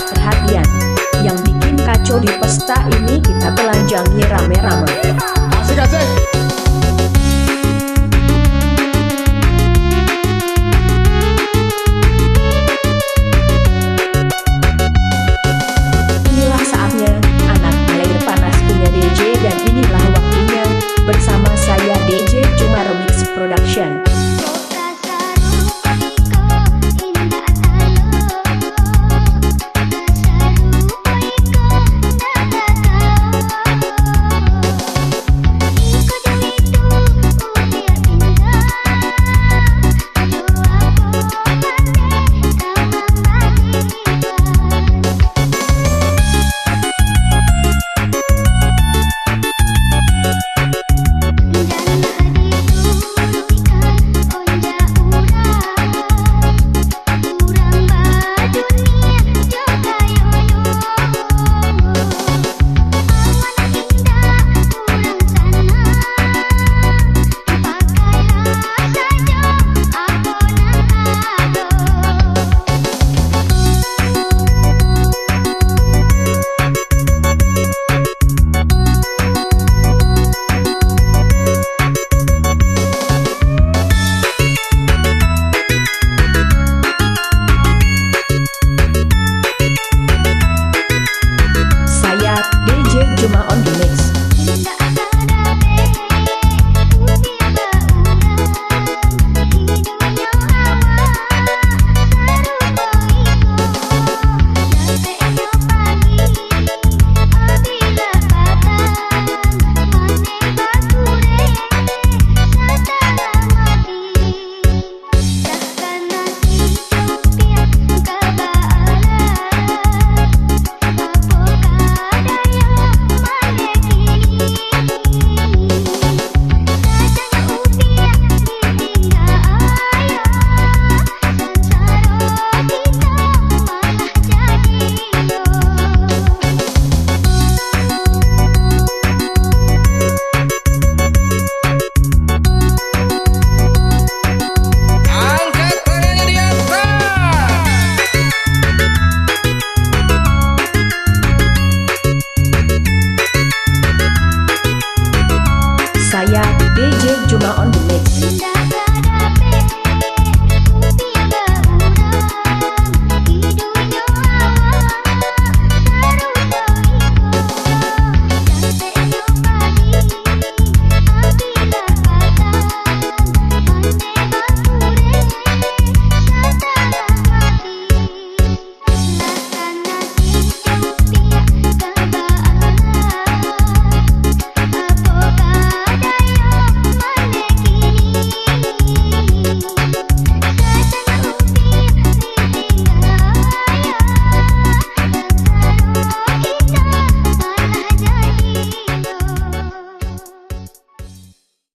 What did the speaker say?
perhatian. Yang bikin kacau di pesta ini kita telanjangi rame-rame. Asik-asik. Inilah saatnya anak air panas punya DJ, dan inilah waktunya bersama saya DJ Cuma Remix Production. Cuma on the mix. Saya DJ Cuma on the mix.